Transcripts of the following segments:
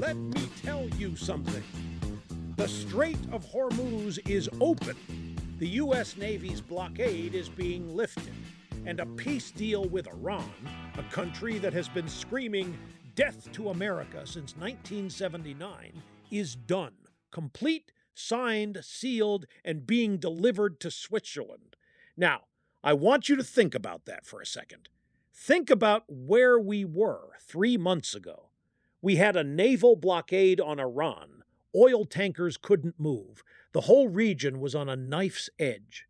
Let me tell you something. The Strait of Hormuz is open. The U.S. Navy's blockade is being lifted. And a peace deal with Iran, a country that has been screaming death to America since 1979, is done. Complete, signed, sealed, and being delivered to Switzerland. Now, I want you to think about that for a second. Think about where we were 3 months ago. We had a naval blockade on Iran. Oil tankers couldn't move. The whole region was on a knife's edge.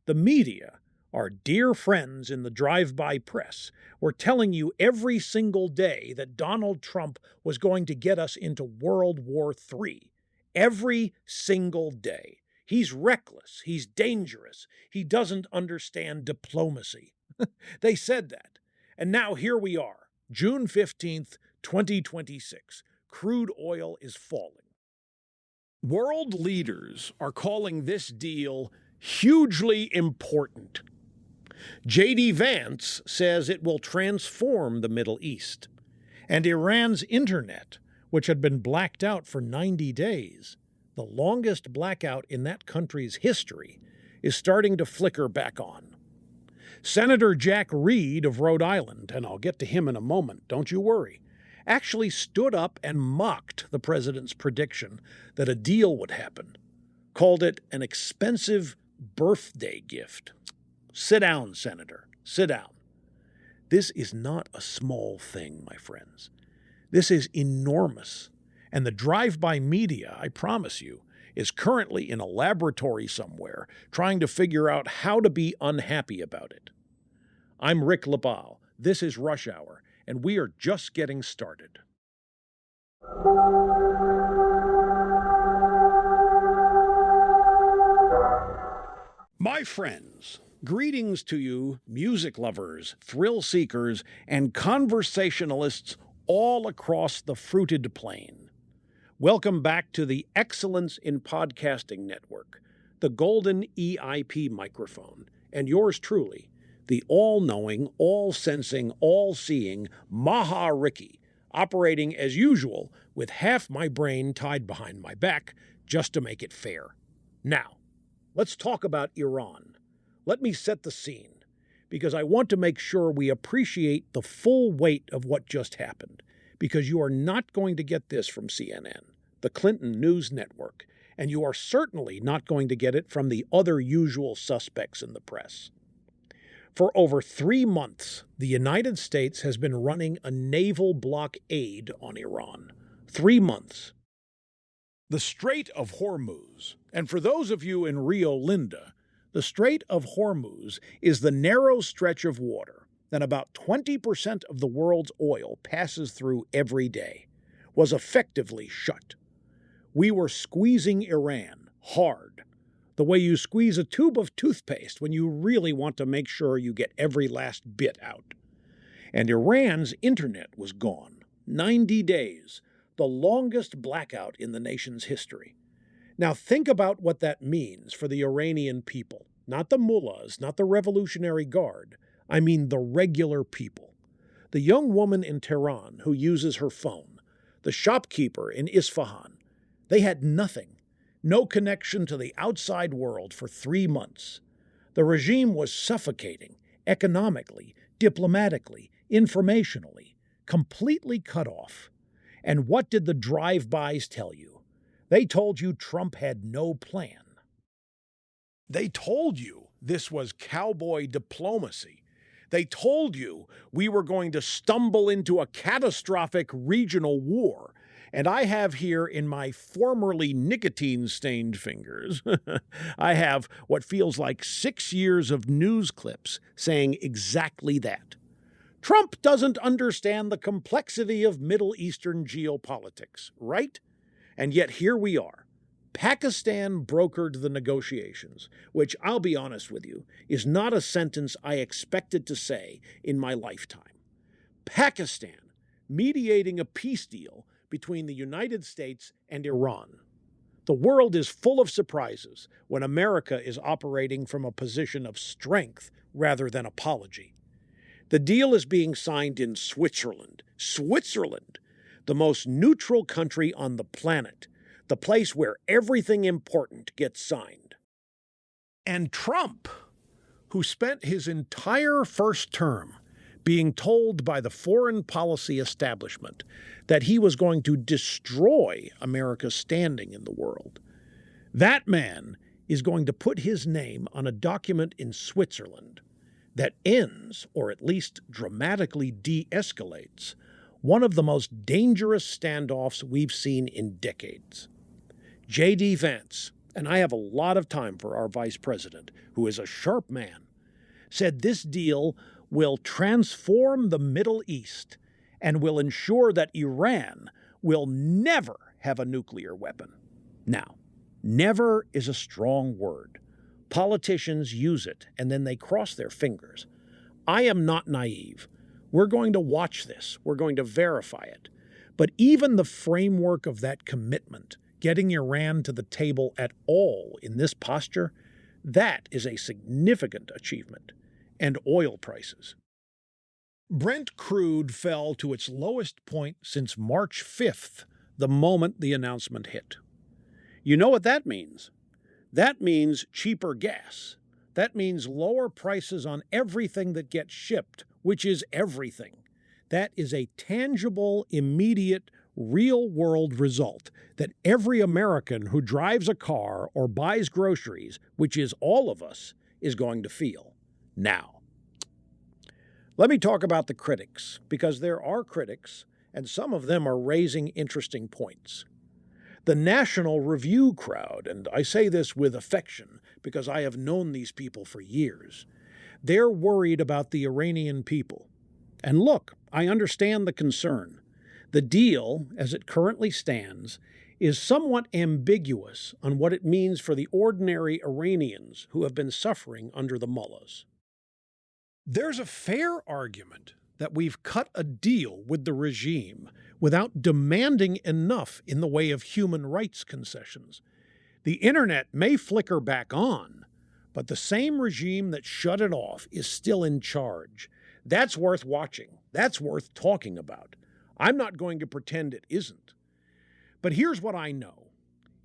The media, our dear friends in the drive-by press, were telling you every single day that Donald Trump was going to get us into World War III. Every single day. He's reckless. He's dangerous. He doesn't understand diplomacy. They said that. And now here we are, June 15th, 2026. Crude oil is falling. World leaders are calling this deal hugely important. J.D. Vance says it will transform the Middle East. And Iran's internet, which had been blacked out for 90 days, the longest blackout in that country's history, is starting to flicker back on. Senator Jack Reed of Rhode Island, and I'll get to him in a moment, don't you worry, actually stood up and mocked the president's prediction that a deal would happen, called it an expensive birthday gift. Sit down, Senator. Sit down. This is not a small thing, my friends. This is enormous. And the drive-by media, I promise you, is currently in a laboratory somewhere trying to figure out how to be unhappy about it. I'm Rick LaBalle. This is Rush Hour, and we are just getting started. My friends, greetings to you, music lovers, thrill seekers, and conversationalists all across the fruited plain. Welcome back to the Excellence in Podcasting Network, the golden EIP microphone, and yours truly, the all-knowing, all-sensing, all-seeing Maha Ricky, operating as usual with half my brain tied behind my back just to make it fair. Now, let's talk about Iran. Let me set the scene, because I want to make sure we appreciate the full weight of what just happened, because you are not going to get this from CNN, the Clinton News Network, and you are certainly not going to get it from the other usual suspects in the press. For over 3 months, the United States has been running a naval blockade on Iran. 3 months. The Strait of Hormuz, and for those of you in Rio Linda, the Strait of Hormuz is the narrow stretch of water that about 20% of the world's oil passes through every day, was effectively shut. We were squeezing Iran hard, the way you squeeze a tube of toothpaste when you really want to make sure you get every last bit out. And Iran's internet was gone. 90 days, the longest blackout in the nation's history. Now think about what that means for the Iranian people. Not the mullahs, not the Revolutionary Guard. I mean the regular people. The young woman in Tehran who uses her phone. The shopkeeper in Isfahan. They had nothing. No connection to the outside world for 3 months. The regime was suffocating, economically, diplomatically, informationally, completely cut off. And what did the drive-bys tell you? They told you Trump had no plan. They told you this was cowboy diplomacy. They told you we were going to stumble into a catastrophic regional war. And I have here in my formerly nicotine-stained fingers, I have what feels like 6 years of news clips saying exactly that. Trump doesn't understand the complexity of Middle Eastern geopolitics, right? And yet here we are. Pakistan brokered the negotiations, which, I'll be honest with you, is not a sentence I expected to say in my lifetime. Pakistan mediating a peace deal between the United States and Iran. The world is full of surprises when America is operating from a position of strength rather than apology. The deal is being signed in Switzerland. Switzerland! the most neutral country on the planet, the place where everything important gets signed. And Trump, who spent his entire first term being told by the foreign policy establishment that he was going to destroy America's standing in the world, that man is going to put his name on a document in Switzerland that ends, or at least dramatically de-escalates, one of the most dangerous standoffs we've seen in decades. J.D. Vance, and I have a lot of time for our vice president, who is a sharp man, said this deal will transform the Middle East and will ensure that Iran will never have a nuclear weapon. Now, never is a strong word. Politicians use it, and then they cross their fingers. I am not naive. We're going to watch this. We're going to verify it. But even the framework of that commitment, getting Iran to the table at all in this posture, that is a significant achievement. And oil prices. Brent crude fell to its lowest point since March 5th, the moment the announcement hit. You know what that means? That means cheaper gas. That means lower prices on everything that gets shipped, which is everything. That is a tangible, immediate, real-world result that every American who drives a car or buys groceries, which is all of us, is going to feel. Now, let me talk about the critics, because there are critics, and some of them are raising interesting points. The National Review crowd, and I say this with affection because I have known these people for years, they're worried about the Iranian people. And look, I understand the concern. The deal, as it currently stands, is somewhat ambiguous on what it means for the ordinary Iranians who have been suffering under the mullahs. There's a fair argument that we've cut a deal with the regime without demanding enough in the way of human rights concessions. The internet may flicker back on, but the same regime that shut it off is still in charge. That's worth watching. That's worth talking about. I'm not going to pretend it isn't. But here's what I know.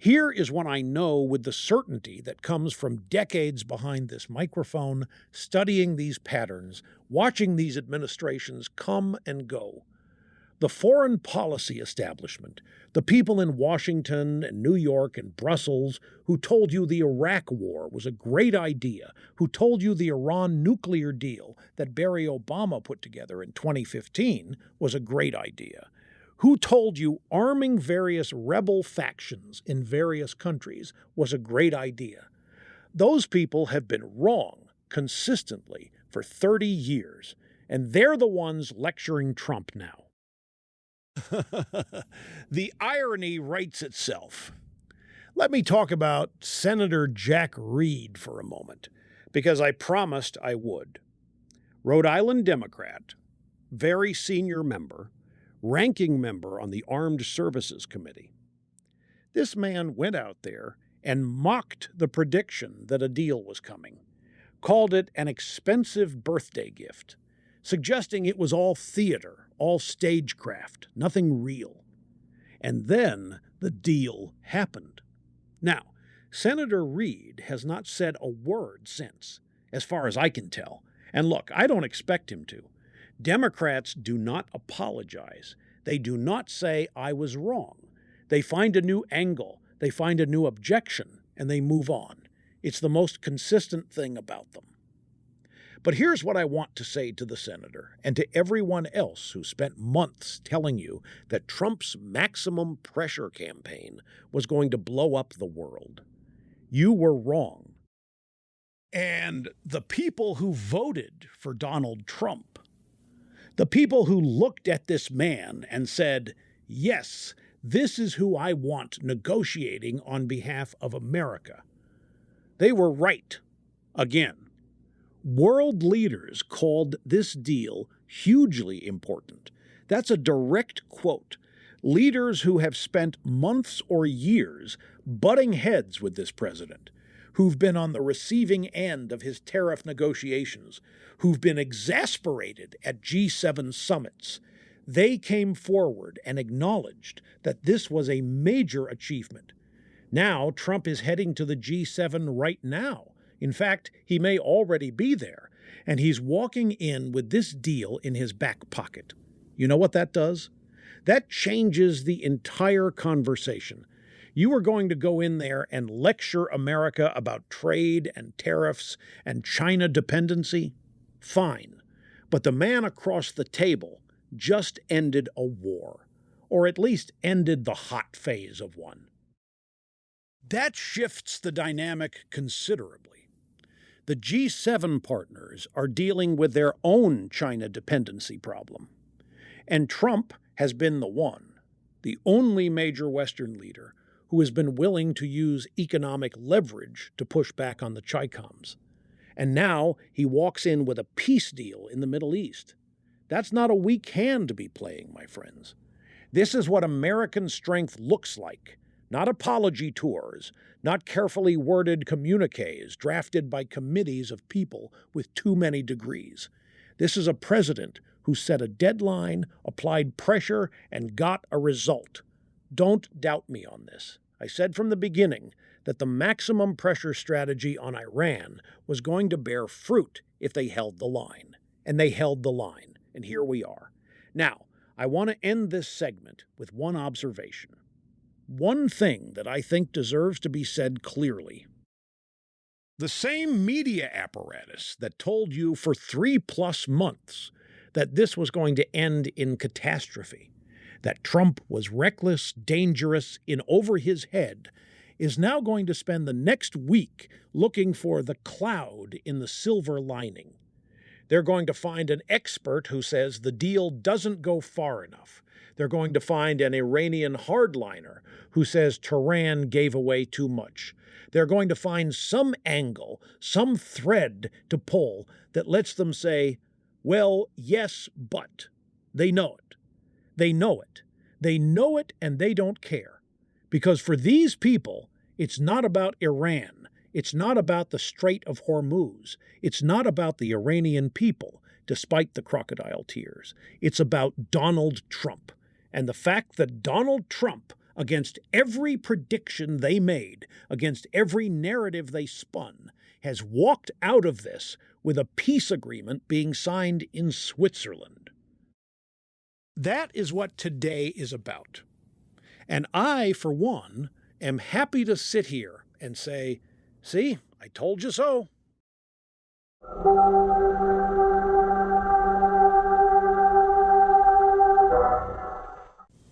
Here is what I know with the certainty that comes from decades behind this microphone, studying these patterns, watching these administrations come and go. The foreign policy establishment, the people in Washington and New York and Brussels who told you the Iraq war was a great idea, who told you the Iran nuclear deal that Barry Obama put together in 2015 was a great idea, who told you arming various rebel factions in various countries was a great idea. Those people have been wrong consistently for 30 years, and they're the ones lecturing Trump now. The irony writes itself. Let me talk about Senator Jack Reed for a moment, because I promised I would. Rhode Island Democrat, very senior member, ranking member on the Armed Services Committee. This man went out there and mocked the prediction that a deal was coming, called it an expensive birthday gift, suggesting it was all theater, all stagecraft, nothing real. And then the deal happened. Now, Senator Reed has not said a word since, as far as I can tell. And look, I don't expect him to. Democrats do not apologize. They do not say, I was wrong. They find a new angle, they find a new objection, and they move on. It's the most consistent thing about them. But here's what I want to say to the senator and to everyone else who spent months telling you that Trump's maximum pressure campaign was going to blow up the world. You were wrong. And the people who voted for Donald Trump, the people who looked at this man and said, yes, this is who I want negotiating on behalf of America, they were right again. World leaders called this deal hugely important. That's a direct quote. Leaders who have spent months or years butting heads with this president, who've been on the receiving end of his tariff negotiations, who've been exasperated at G7 summits, They came forward and acknowledged that this was a major achievement. Now, Trump is heading to the G7 right now. In fact, he may already be there, and he's walking in with this deal in his back pocket. You know what that does? That changes the entire conversation. You are going to go in there and lecture America about trade and tariffs and China dependency? Fine. But the man across the table just ended a war, or at least ended the hot phase of one. That shifts the dynamic considerably. The G7 partners are dealing with their own China dependency problem. And Trump has been the only major Western leader who has been willing to use economic leverage to push back on the Chicoms. And now he walks in with a peace deal in the Middle East. That's not a weak hand to be playing, my friends. This is what American strength looks like. Not apology tours, not carefully worded communiques drafted by committees of people with too many degrees. This is a president who set a deadline, applied pressure, and got a result. Don't doubt me on this. I said from the beginning that the maximum pressure strategy on Iran was going to bear fruit if they held the line. And they held the line. And here we are. Now, I want to end this segment with one observation. One thing that I think deserves to be said clearly. The same media apparatus that told you for 3+ months that this was going to end in catastrophe, that Trump was reckless, dangerous, in over his head, is now going to spend the next week looking for the cloud in the silver lining. They're going to find an expert who says the deal doesn't go far enough. They're going to find an Iranian hardliner who says Tehran gave away too much. They're going to find some angle, some thread to pull that lets them say, well, yes, but. They know it. They know it. They know it, and they don't care. Because for these people, it's not about Iran. It's not about the Strait of Hormuz. It's not about the Iranian people, despite the crocodile tears. It's about Donald Trump. And the fact that Donald Trump, against every prediction they made, against every narrative they spun, has walked out of this with a peace agreement being signed in Switzerland. That is what today is about. And I, for one, am happy to sit here and say, see, I told you so.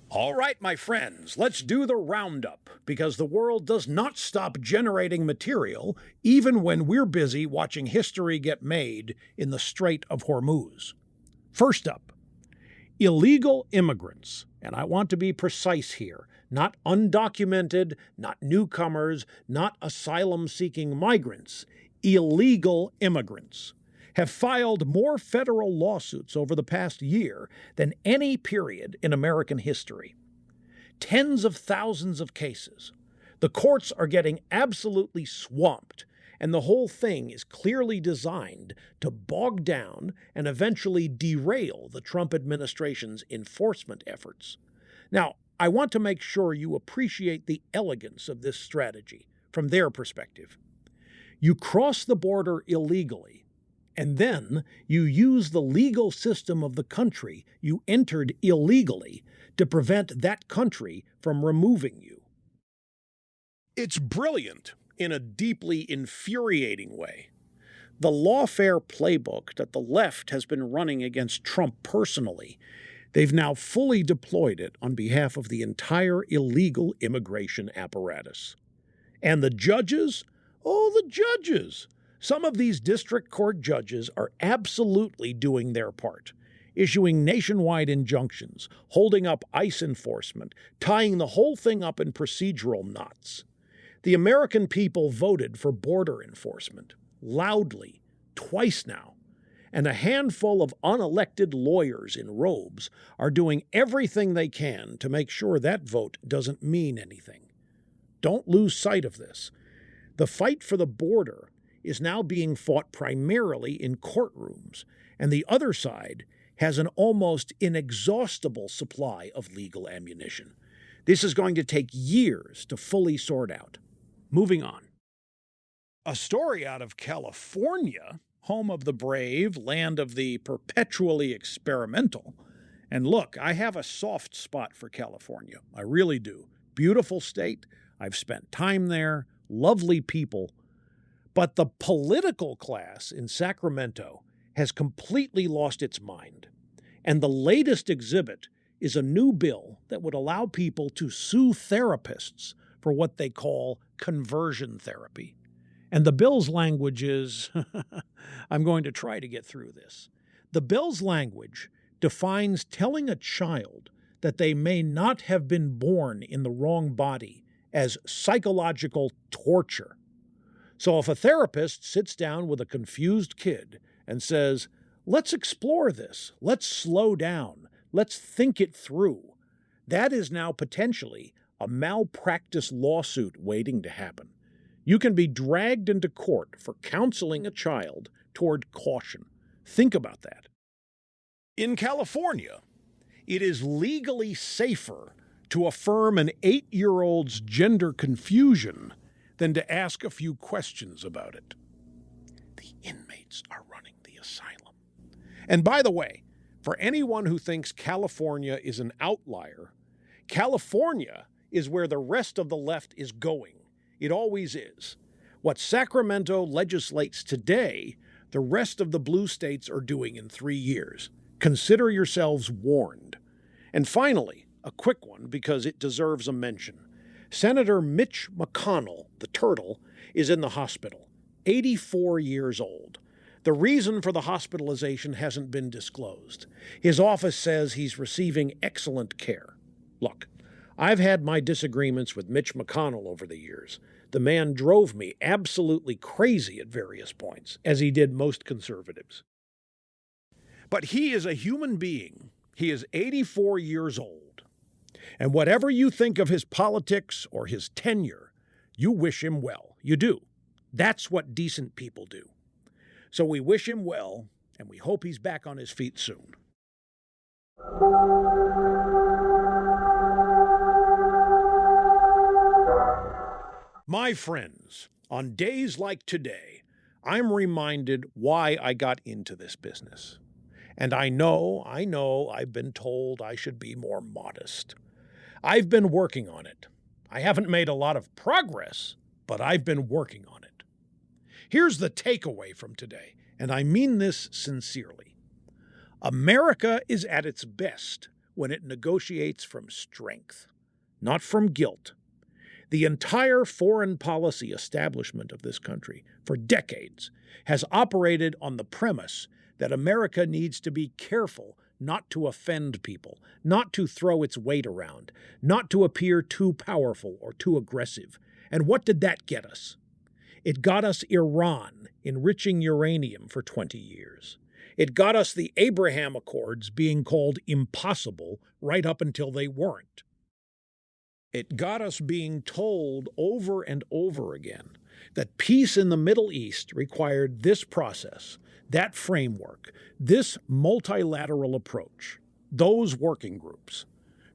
All right, my friends, let's do the roundup, because the world does not stop generating material even when we're busy watching history get made in the Strait of Hormuz. First up, illegal immigrants, and I want to be precise here, not undocumented, not newcomers, not asylum-seeking migrants, illegal immigrants, have filed more federal lawsuits over the past year than any period in American history. Tens of thousands of cases. The courts are getting absolutely swamped, and the whole thing is clearly designed to bog down and eventually derail the Trump administration's enforcement efforts. Now, I want to make sure you appreciate the elegance of this strategy from their perspective. You cross the border illegally, and then you use the legal system of the country you entered illegally to prevent that country from removing you. It's brilliant in a deeply infuriating way. The lawfare playbook that the left has been running against Trump personally, they've now fully deployed it on behalf of the entire illegal immigration apparatus. And the judges? Oh, the judges! Some of these district court judges are absolutely doing their part, issuing nationwide injunctions, holding up ICE enforcement, tying the whole thing up in procedural knots. The American people voted for border enforcement, loudly, twice now, and a handful of unelected lawyers in robes are doing everything they can to make sure that vote doesn't mean anything. Don't lose sight of this. The fight for the border is now being fought primarily in courtrooms, and the other side has an almost inexhaustible supply of legal ammunition. This is going to take years to fully sort out. Moving on. A story out of California, home of the brave, land of the perpetually experimental. And look, I have a soft spot for California. I really do. Beautiful state. I've spent time there. Lovely people. But the political class in Sacramento has completely lost its mind. And the latest exhibit is a new bill that would allow people to sue therapists for what they call conversion therapy. And the bill's language is, I'm going to try to get through this. The bill's language defines telling a child that they may not have been born in the wrong body as psychological torture. So if a therapist sits down with a confused kid and says, let's explore this, let's slow down, let's think it through, that is now potentially a malpractice lawsuit waiting to happen. You can be dragged into court for counseling a child toward caution. Think about that. In California, it is legally safer to affirm an 8-year-old's gender confusion than to ask a few questions about it. The inmates are running the asylum. And by the way, for anyone who thinks California is an outlier, California is where the rest of the left is going. It always is. What Sacramento legislates today, the rest of the blue states are doing in 3 years. Consider yourselves warned. And finally, a quick one because it deserves a mention. Senator Mitch McConnell, the turtle, is in the hospital, 84 years old. The reason for the hospitalization hasn't been disclosed. His office says he's receiving excellent care. Look, I've had my disagreements with Mitch McConnell over the years. The man drove me absolutely crazy at various points, as he did most conservatives. But he is a human being. He is 84 years old. And whatever you think of his politics or his tenure, you wish him well. You do. That's what decent people do. So we wish him well, and we hope he's back on his feet soon. My friends, on days like today, I'm reminded why I got into this business. And I know, I've been told I should be more modest. I've been working on it. I haven't made a lot of progress, but I've been working on it. Here's the takeaway from today, and I mean this sincerely. America is at its best when it negotiates from strength, not from guilt. The entire foreign policy establishment of this country, for decades, has operated on the premise that America needs to be careful not to offend people, not to throw its weight around, not to appear too powerful or too aggressive. And what did that get us? It got us Iran enriching uranium for 20 years. It got us the Abraham Accords being called impossible right up until they weren't. It got us being told over and over again that peace in the Middle East required this process, that framework, this multilateral approach, those working groups.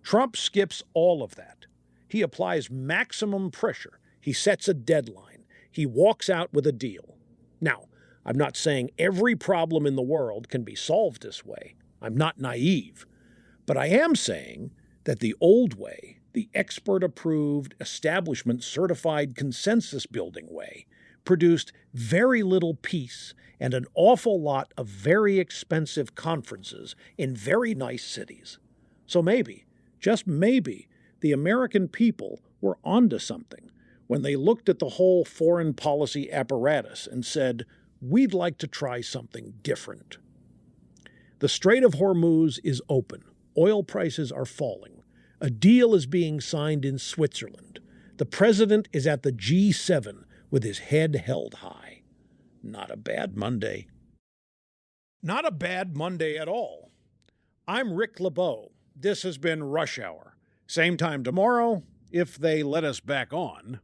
Trump skips all of that. He applies maximum pressure. He sets a deadline. He walks out with a deal. Now, I'm not saying every problem in the world can be solved this way. I'm not naive. But I am saying that the old way, the expert-approved, establishment-certified consensus-building way, produced very little peace and an awful lot of very expensive conferences in very nice cities. So maybe, just maybe, the American people were onto something when they looked at the whole foreign policy apparatus and said, we'd like to try something different. The Strait of Hormuz is open. Oil prices are falling. A deal is being signed in Switzerland. The president is at the G7 with his head held high. Not a bad Monday. Not a bad Monday at all. I'm Rick LeBeau. This has been Rush Hour. Same time tomorrow, if they let us back on.